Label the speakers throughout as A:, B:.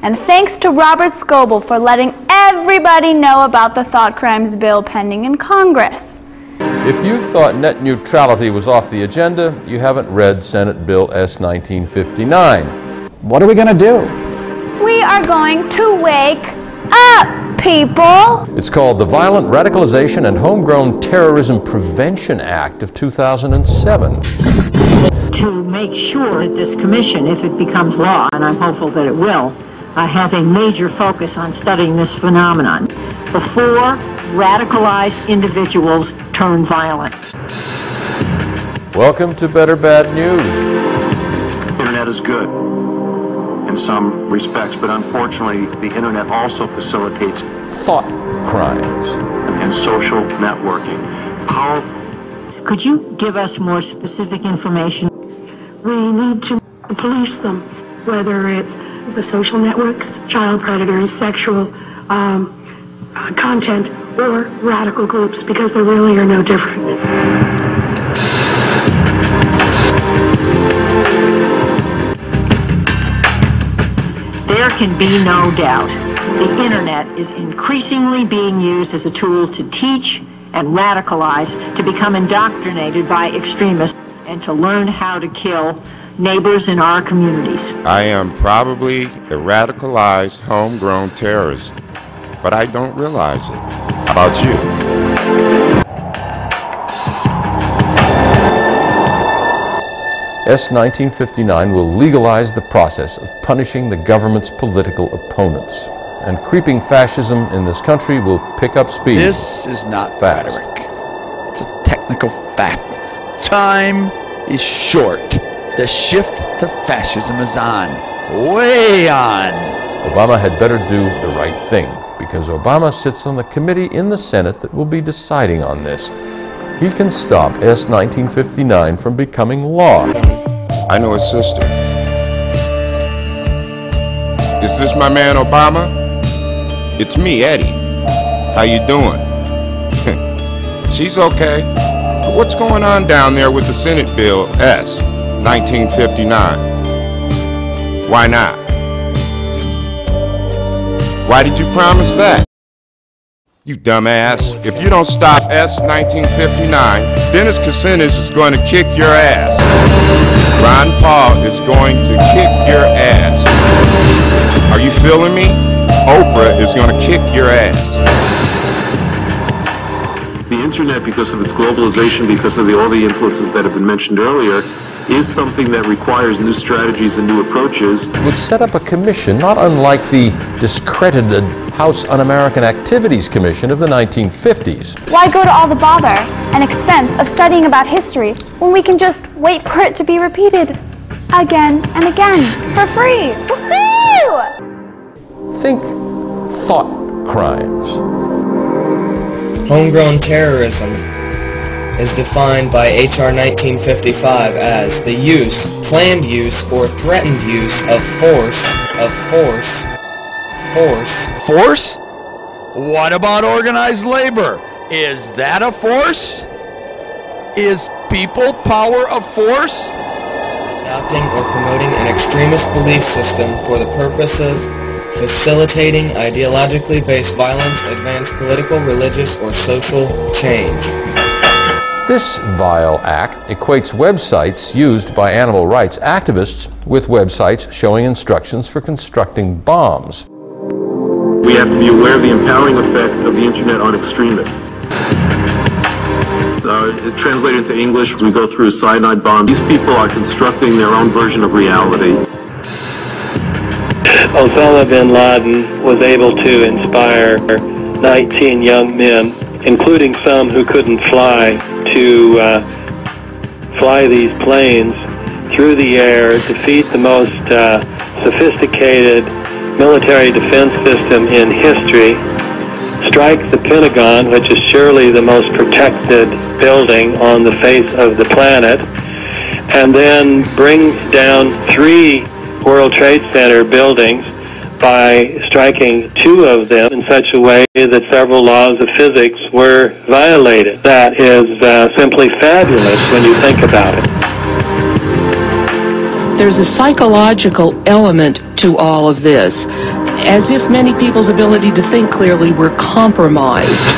A: And thanks to Robert Scoble for letting everybody know about the thought crimes bill pending in Congress.
B: If you thought net neutrality was off the agenda, you haven't read Senate Bill S. 1959.
C: What are we going to do?
A: We are going to wake up, people!
B: It's called the Violent Radicalization and Homegrown Terrorism Prevention Act of 2007.
D: To make sure that this commission, if it becomes law, and I'm hopeful that it will, has a major focus on studying this phenomenon before radicalized individuals turn violent.
B: Welcome to Better Bad News.
E: The internet is good in some respects, but unfortunately the internet also facilitates
B: thought crimes
E: and social networking. Powerful.
D: Could you give us more specific information?
F: We need to police them, whether it's the social networks, child predators, sexual content, or radical groups, because they really are no different.
D: There can be no doubt the internet is increasingly being used as a tool to teach and radicalize, to become indoctrinated by extremists, and to learn how to kill neighbors in our communities.
G: I am probably a radicalized, homegrown terrorist, but I don't realize it. How about you?
B: S. 1959 will legalize the process of punishing the government's political opponents. And creeping fascism in this country will pick up speed.
C: This is not
B: fast.
C: rhetoric. It's a technical fact. Time is short. The shift to fascism is on. Way on.
B: Obama had better do the right thing, because Obama sits on the committee in the Senate that will be deciding on this. He can stop S. 1959 from becoming law.
G: I know his sister. Is this my man Obama? It's me, Eddie. How you doing? She's okay. But what's going on down there with the Senate Bill S. 1959? Why not? Why did you promise that? You dumbass. If you don't stop S. 1959, Dennis Kucinich is going to kick your ass. Ron Paul is going to kick your ass. Are you feeling me? Oprah is going to kick your ass.
E: The internet, because of its globalization, because of all the influences that have been mentioned earlier, is something that requires new strategies and new approaches.
B: Would set up a commission not unlike the discredited House Un-American Activities Commission of the 1950s.
A: Why go to all the bother and expense of studying about history when we can just wait for it to be repeated again and again for free? Woohoo!
B: Think thought crimes.
H: Homegrown terrorism is defined by H.R. 1955 as the use, planned use, or threatened use of force.
C: Force? What about organized labor? Is that a force? Is people power a force?
H: Adopting or promoting an extremist belief system for the purpose of facilitating ideologically based violence, advance political, religious, or social change.
B: This vile act equates websites used by animal rights activists with websites showing instructions for constructing bombs.
E: We have to be aware of the empowering effect of the internet on extremists. Translated into English, we go through a cyanide bomb. These people are constructing their own version of reality.
I: Osama bin Laden was able to inspire 19 young men, including some who couldn't fly, to fly these planes through the air, defeat the most sophisticated military defense system in history, strike the Pentagon, which is surely the most protected building on the face of the planet, and then bring down 3 World Trade Center buildings by striking 2 of them in such a way that several laws of physics were violated. That is simply fabulous when you think about it.
J: there's a psychological element to all of this, as if many people's ability to think clearly were compromised.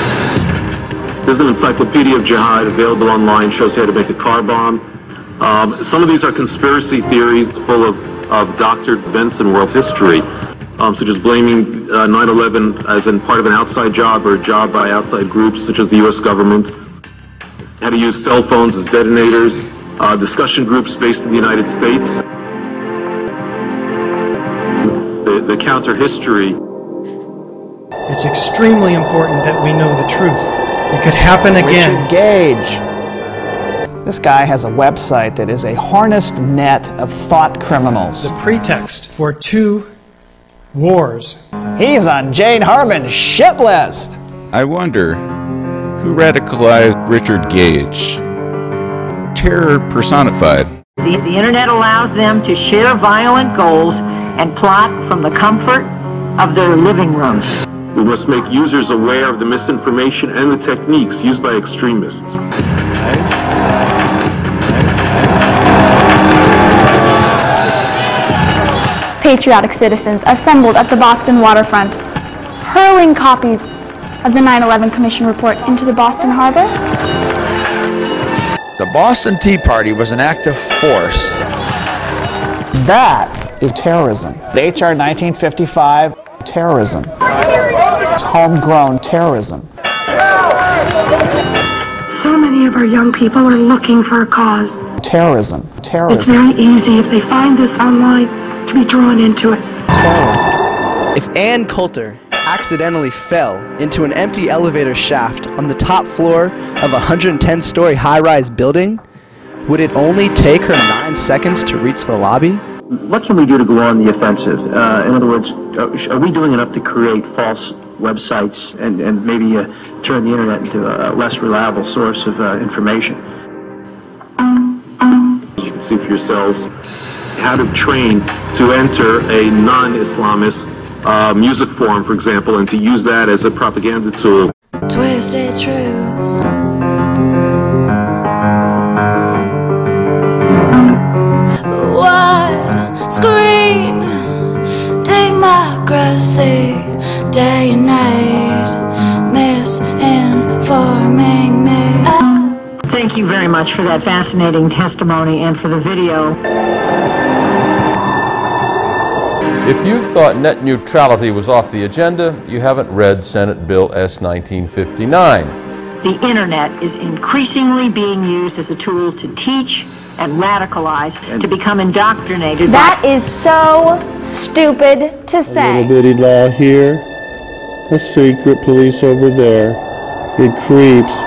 E: There's an encyclopedia of jihad available online, shows how to make a car bomb. Some of these are conspiracy theories full of doctored events in world history, such as blaming 9/11 as in part of an outside job or a job by outside groups such as the U.S. government, how to use cell phones as detonators, discussion groups based in the United States, the counter history.
K: It's extremely important that we know the truth. It could happen again.
L: Richard Gage. This guy has a website that is a harnessed net of thought criminals.
K: The pretext for 2 wars.
L: He's on Jane Harmon's shit list.
M: I wonder who radicalized Richard Gage? Terror personified.
D: The internet allows them to share violent goals and plot from the comfort of their living rooms.
E: We must make users aware of the misinformation and the techniques used by extremists.
A: Patriotic citizens assembled at the Boston waterfront, hurling copies of the 9/11 Commission report into the Boston Harbor.
C: The Boston Tea Party was an active force.
L: That is terrorism. The H.R. 1955, terrorism. It's homegrown terrorism.
F: So many of our young people are looking for a cause.
L: Terrorism. Terrorism.
F: It's very easy if they find this online to be drawn into it.
L: Terrorism.
N: If Ann Coulter accidentally fell into an empty elevator shaft on the top floor of a 110-story high-rise building, would it only take her 9 seconds to reach the lobby?
O: What can we do to go on the offensive? In other words, are we doing enough to create false websites and maybe turn the internet into a less reliable source of information?
E: You can see for yourselves how to train to enter a non-Islamist music forum, for example, and to use that as a propaganda tool.
P: Twisted truths. Wide screen democracy, day and night, misinforming me.
D: Thank you very much for that fascinating testimony and for the video.
B: If you thought net neutrality was off the agenda, you haven't read Senate Bill S. 1959.
D: The internet is increasingly being used as a tool to teach and radicalize, to become indoctrinated.
A: That is so stupid to say.
Q: A little bitty law here, a secret police over there. It creeps.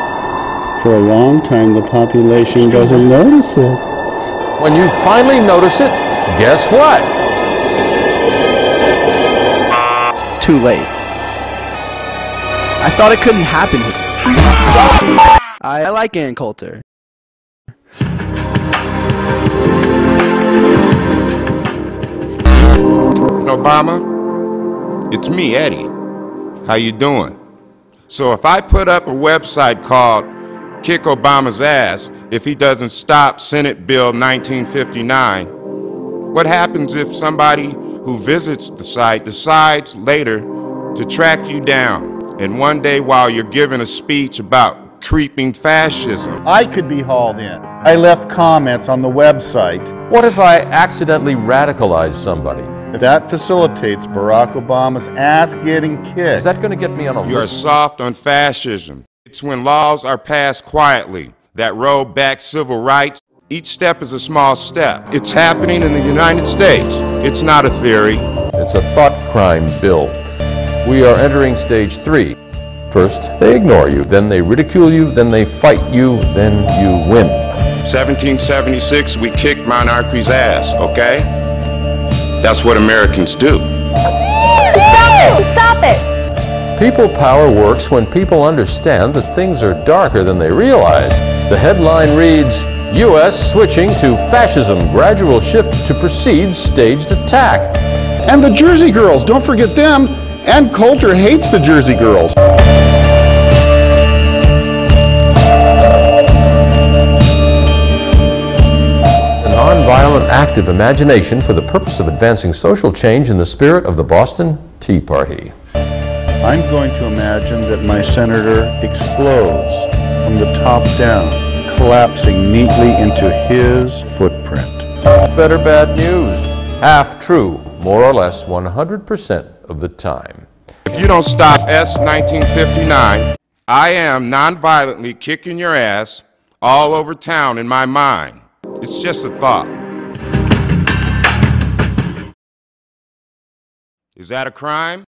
Q: For a long time, the population doesn't notice it.
B: When you finally notice it, guess what?
N: It's too late. I thought it couldn't happen here. I like Ann Coulter.
G: Obama, it's me, Eddie. How you doing? So if I put up a website called Kick Obama's Ass if he doesn't stop Senate Bill 1959, what happens if somebody who visits the site decides later to track you down, and one day while you're giving a speech about creeping fascism,
Q: I could be hauled in. I left comments on the website.
B: What if I accidentally radicalize somebody?
Q: That facilitates Barack Obama's ass getting kicked.
B: Is that going to get me on a
G: You're
B: list?
G: soft on fascism. It's when laws are passed quietly that roll back civil rights. Each step is a small step. It's happening in the United States. It's not a theory.
B: It's a thought crime bill. We are entering stage 3. First, they ignore you, then they ridicule you, then they fight you, then you win.
G: 1776, we kicked monarchy's ass, okay? That's what Americans do.
A: Stop it! Stop it!
B: People power works when people understand that things are darker than they realize. The headline reads, U.S. switching to fascism, gradual shift to proceed staged attack.
Q: And the Jersey Girls, don't forget them. Ann Coulter hates the Jersey Girls.
B: An nonviolent act of imagination for the purpose of advancing social change in the spirit of the Boston Tea Party.
Q: I'm going to imagine that my senator explodes from the top down, collapsing neatly into his footprint.
B: Better bad news. Half true, more or less 100% of the time.
G: If you don't stop S1959, I am nonviolently kicking your ass all over town in my mind. It's just a thought. Is that a crime?